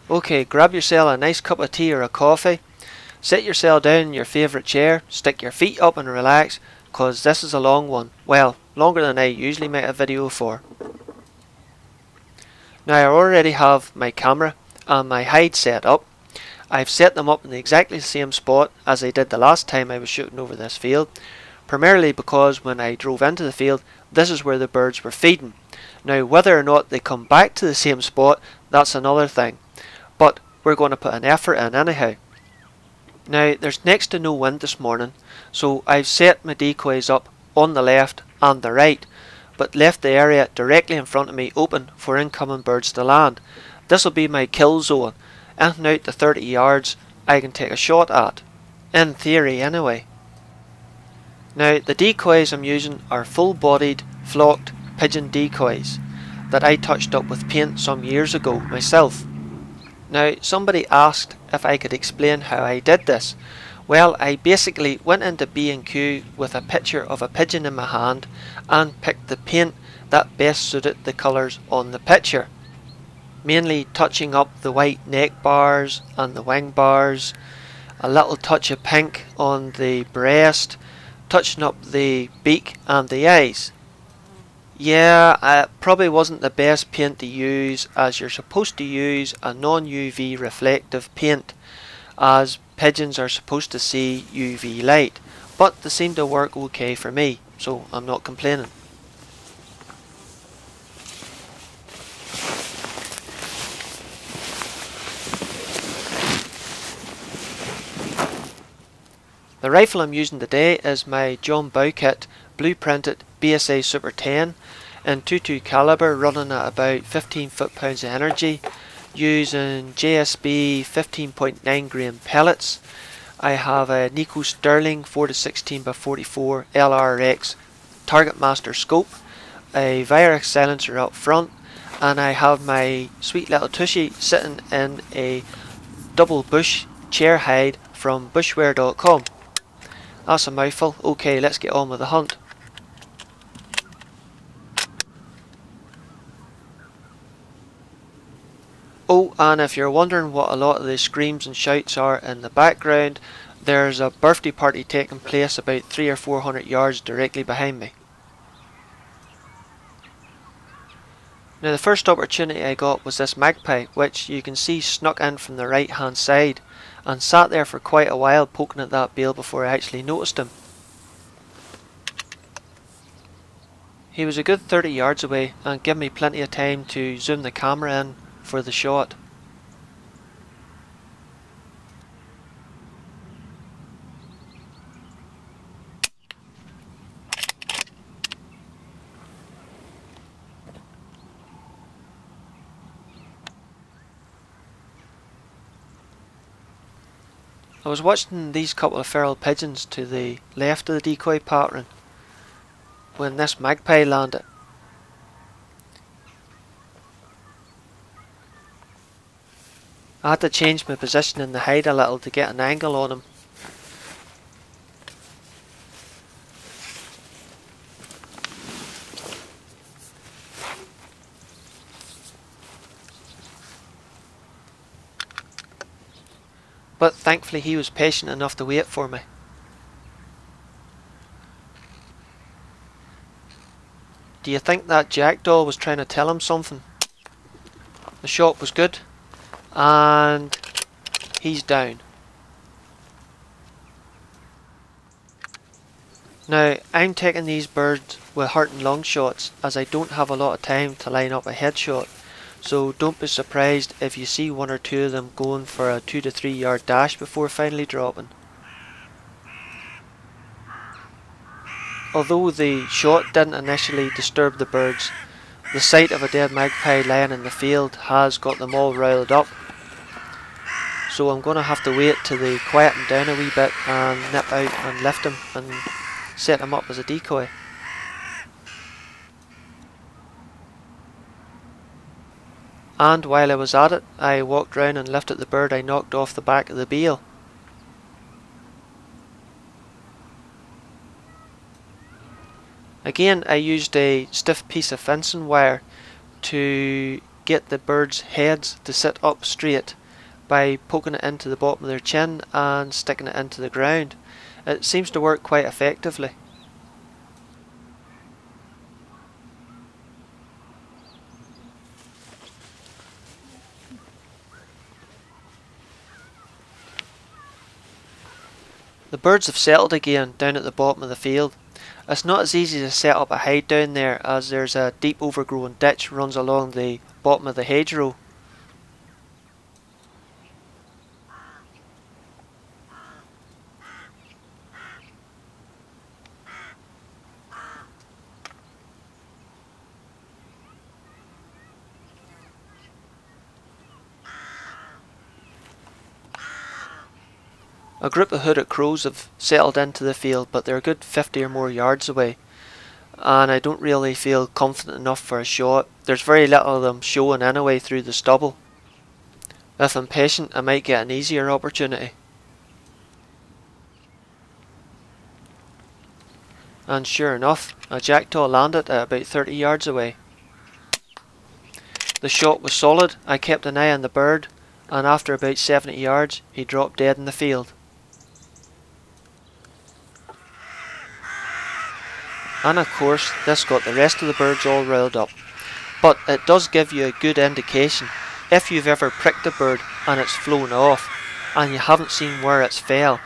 Okay, grab yourself a nice cup of tea or a coffee, sit yourself down in your favourite chair, stick your feet up and relax, cause this is a long one. Well, longer than I usually make a video for. Now I already have my camera and my hide set up. I've set them up in exactly the same spot as I did the last time I was shooting over this field, primarily because when I drove into the field, this is where the birds were feeding. Now whether or not they come back to the same spot, that's another thing, but we're going to put an effort in anyhow. Now there's next to no wind this morning, so I've set my decoys up on the left and the right, but left the area directly in front of me open for incoming birds to land. This will be my kill zone. Anything out to 30 yards I can take a shot at, in theory anyway. Now the decoys I'm using are full-bodied flocked pigeon decoys that I touched up with paint some years ago myself. Now somebody asked if I could explain how I did this. Well, I basically went into B&Q with a picture of a pigeon in my hand and picked the paint that best suited the colours on the picture. Mainly touching up the white neck bars and the wing bars, a little touch of pink on the breast, touching up the beak and the eyes. Yeah, it probably wasn't the best paint to use, as you're supposed to use a non-UV reflective paint, as pigeons are supposed to see UV light, but they seem to work okay for me, so I'm not complaining. The rifle I'm using today is my John Bowkett blueprinted BSA Super 10 in 22 caliber, running at about 15 foot-pounds of energy, using JSB 15.9 grain pellets. I have a Nikko Stirling 4-16x44 LRX Targetmaster scope, a Virus silencer up front, and I have my sweet little tushy sitting in a double bush chair hide from bushwear.com. That's a mouthful. Okay, let's get on with the hunt. Oh, and if you're wondering what a lot of the screams and shouts are in the background, there's a birthday party taking place about 300 or 400 yards directly behind me. Now the first opportunity I got was this magpie, which you can see snuck in from the right hand side and sat there for quite a while poking at that bale before I actually noticed him. He was a good 30 yards away and gave me plenty of time to zoom the camera in for the shot. I was watching these couple of feral pigeons to the left of the decoy pattern when this magpie landed. I had to change my position in the hide a little to get an angle on him. But thankfully he was patient enough to wait for me. Do you think that jackdaw was trying to tell him something? The shot was good, and he's down. Now I'm taking these birds with heart and lung shots, as I don't have a lot of time to line up a headshot. So don't be surprised if you see one or two of them going for a 2 to 3 yard dash before finally dropping. Although the shot didn't initially disturb the birds, the sight of a dead magpie lying in the field has got them all riled up. So I'm going to have to wait till they quieten down a wee bit and nip out and lift him and set him up as a decoy. And while I was at it, I walked round and lifted the bird I knocked off the back of the bale. Again, I used a stiff piece of fencing wire to get the birds' heads to sit up straight by poking it into the bottom of their chin and sticking it into the ground. It seems to work quite effectively. The birds have settled again down at the bottom of the field. It's not as easy to set up a hide down there, as there's a deep overgrown ditch runs along the bottom of the hedgerow. A group of hooded crows have settled into the field, but they're a good 50 or more yards away, and I don't really feel confident enough for a shot. There's very little of them showing anyway through the stubble. If I'm patient, I might get an easier opportunity. And sure enough, a jackdaw landed at about 30 yards away. The shot was solid. I kept an eye on the bird, and after about 70 yards, he dropped dead in the field. And of course, this got the rest of the birds all riled up. But it does give you a good indication if you've ever pricked a bird and it's flown off and you haven't seen where it's fell.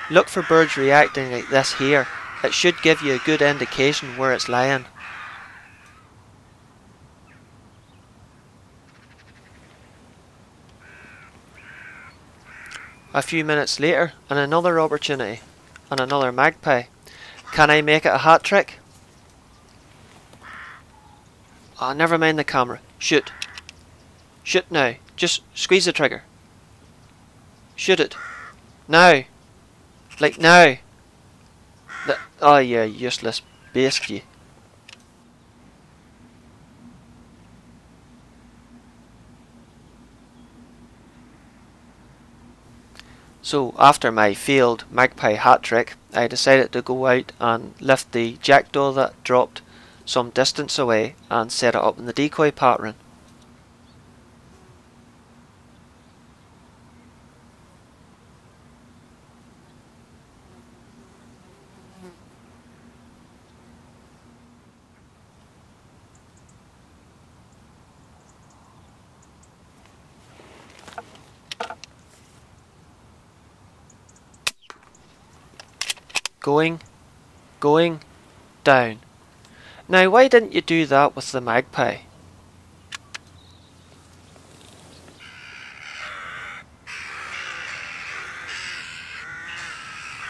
Look for birds reacting like this here. It should give you a good indication where it's lying. A few minutes later, and another opportunity, and another magpie. Can I make it a hat trick? Oh, never mind the camera. Shoot. Shoot now. Just squeeze the trigger. Shoot it. Now. Like now. Oh yeah, useless beast you. So after my failed magpie hat trick, I decided to go out and lift the jackdaw that dropped some distance away and set it up in the decoy pattern. Going, down. Now why didn't you do that with the magpie?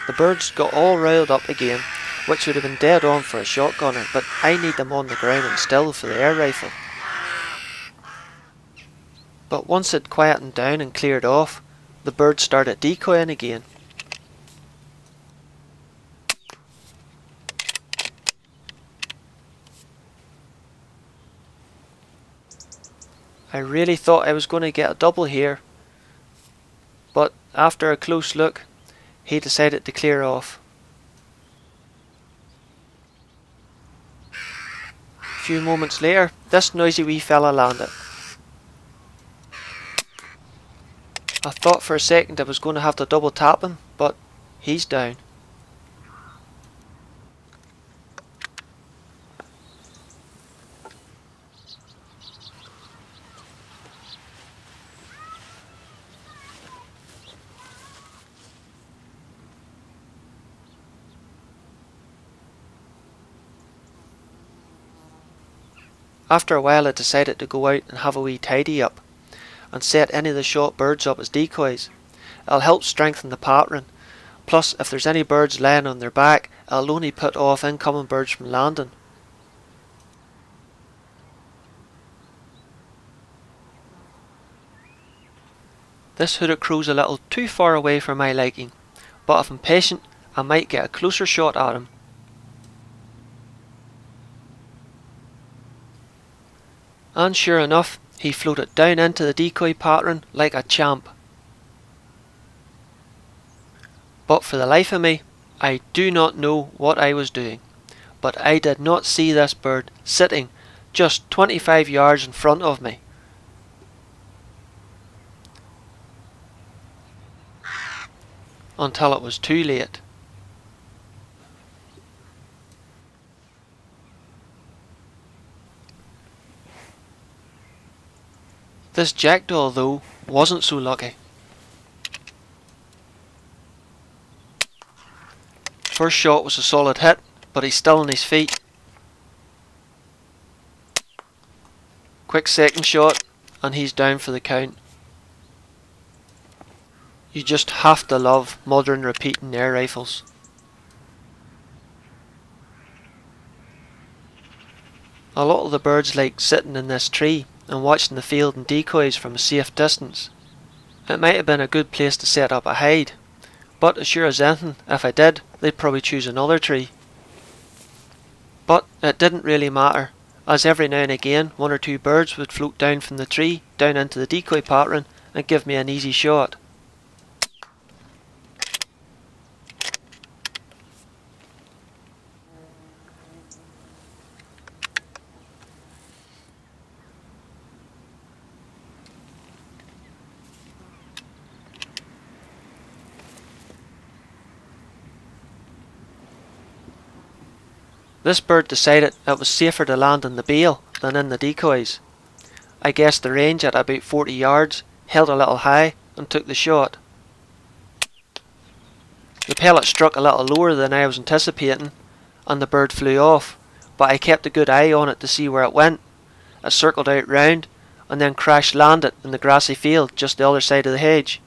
The birds got all riled up again, which would have been dead on for a shotgunner, but I need them on the ground and still for the air rifle. But once it quietened down and cleared off, the birds started decoying again. I really thought I was going to get a double here, but after a close look, he decided to clear off. A few moments later, this noisy wee fella landed. I thought for a second I was going to have to double tap him, but he's down. After a while I decided to go out and have a wee tidy up and set any of the shot birds up as decoys. It'll help strengthen the pattern. Plus, if there's any birds laying on their back, it'll only put off incoming birds from landing. This hooded crow's a little too far away for my liking, but if I'm patient, I might get a closer shot at him. And sure enough, he floated down into the decoy pattern like a champ. But for the life of me, I do not know what I was doing. But I did not see this bird sitting just 25 yards in front of me. until it was too late. This jackdaw, though, wasn't so lucky. First shot was a solid hit, but he's still on his feet. Quick second shot, and he's down for the count. You just have to love modern repeating air rifles. A lot of the birds like sitting in this tree and watching the field and decoys from a safe distance. It might have been a good place to set up a hide, but as sure as anything, if I did, they'd probably choose another tree. But it didn't really matter, as every now and again one or two birds would float down from the tree down into the decoy pattern and give me an easy shot. This bird decided it was safer to land in the bale than in the decoys. I guessed the range at about 40 yards, held a little high and took the shot. The pellet struck a little lower than I was anticipating and the bird flew off, but I kept a good eye on it to see where it went. It circled out round and then crash landed in the grassy field just the other side of the hedge.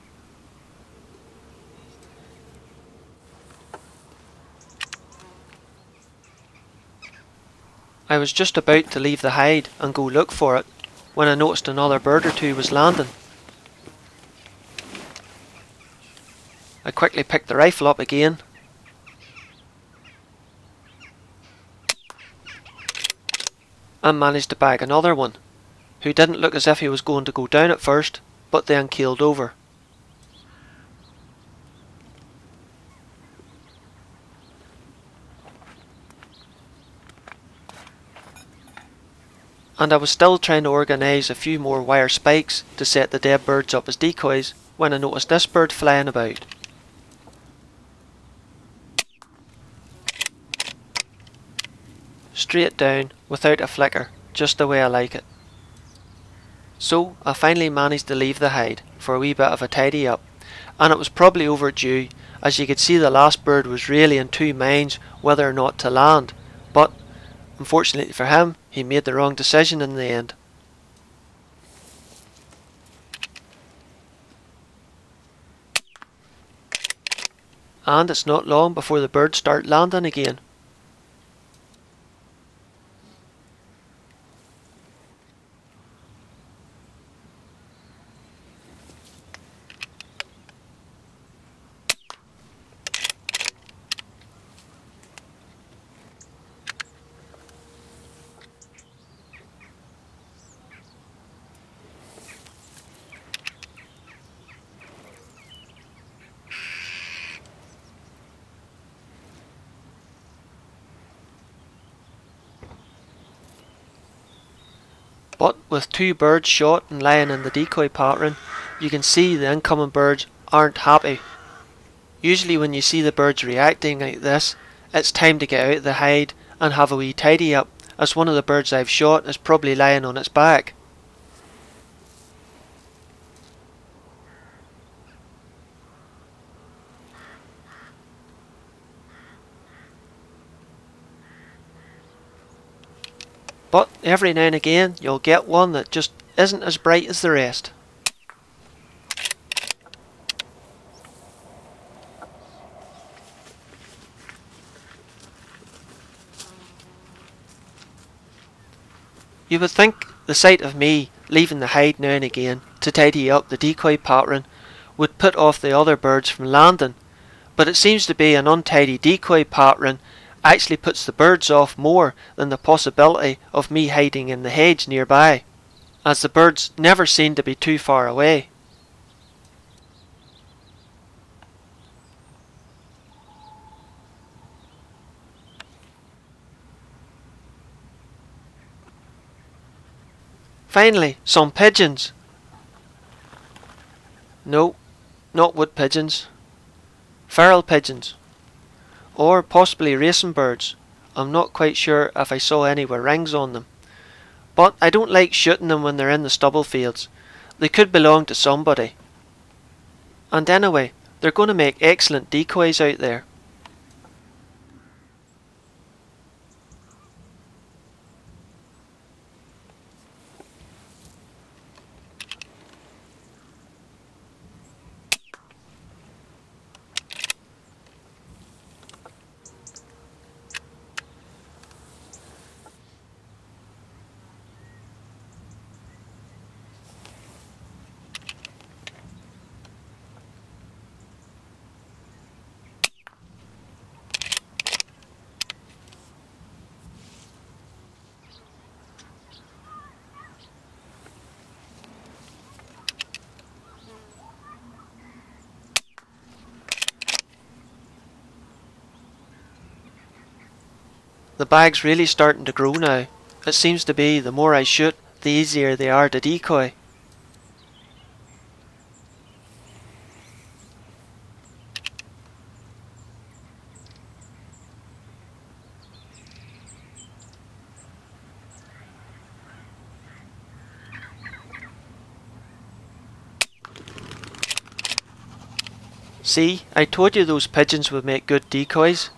I was just about to leave the hide and go look for it when I noticed another bird or two was landing. I quickly picked the rifle up again and managed to bag another one, who didn't look as if he was going to go down at first, but then keeled over. And I was still trying to organise a few more wire spikes to set the dead birds up as decoys when I noticed this bird flying about. Straight down, without a flicker, just the way I like it. So I finally managed to leave the hide for a wee bit of a tidy up, and it was probably overdue, as you could see the last bird was really in two minds whether or not to land, but unfortunately for him, he made the wrong decision in the end. And it's not long before the birds start landing again. But with two birds shot and lying in the decoy pattern, you can see the incoming birds aren't happy. Usually when you see the birds reacting like this, it's time to get out of the hide and have a wee tidy up, as one of the birds I've shot is probably lying on its back. But every now and again you'll get one that just isn't as bright as the rest. You would think the sight of me leaving the hide now and again to tidy up the decoy pattern would put off the other birds from landing, but it seems to be an untidy decoy pattern actually puts the birds off more than the possibility of me hiding in the hedge nearby, as the birds never seem to be too far away. Finally, some pigeons. No, not wood pigeons. feral pigeons, or possibly racing birds. I'm not quite sure if I saw any with rings on them. But I don't like shooting them when they're in the stubble fields. They could belong to somebody. And anyway, they're going to make excellent decoys out there. The bag's really starting to grow now. It seems to be the more I shoot, the easier they are to decoy. See, I told you those pigeons would make good decoys.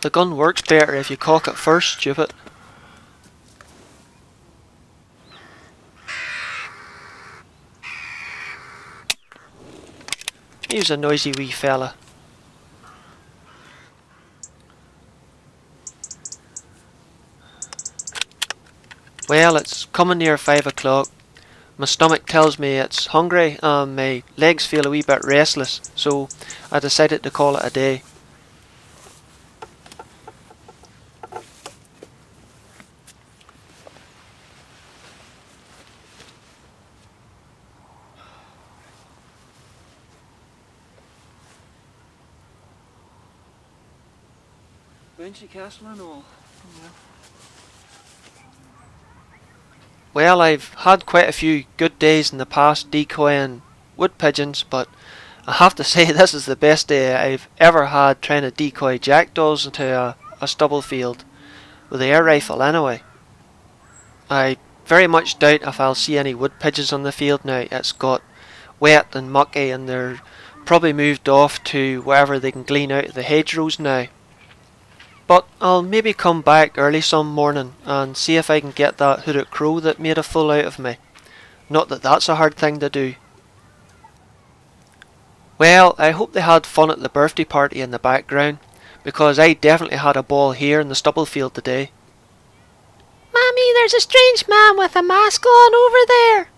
The gun works better if you cock it first, stupid. He was a noisy wee fella. Well, it's coming near 5 o'clock. My stomach tells me it's hungry and my legs feel a wee bit restless, so I decided to call it a day. Benchy castle and all. Yeah. Well, I've had quite a few good days in the past decoying wood pigeons, but I have to say this is the best day I've ever had trying to decoy jackdaws into a stubble field, with the air rifle anyway. I very much doubt if I'll see any wood pigeons on the field now. It's got wet and mucky and they're probably moved off to wherever they can glean out of the hedgerows now. But I'll maybe come back early some morning and see if I can get that hooded crow that made a fool out of me. Not that that's a hard thing to do. Well, I hope they had fun at the birthday party in the background, because I definitely had a ball here in the stubble field today. Mommy, there's a strange man with a mask on over there.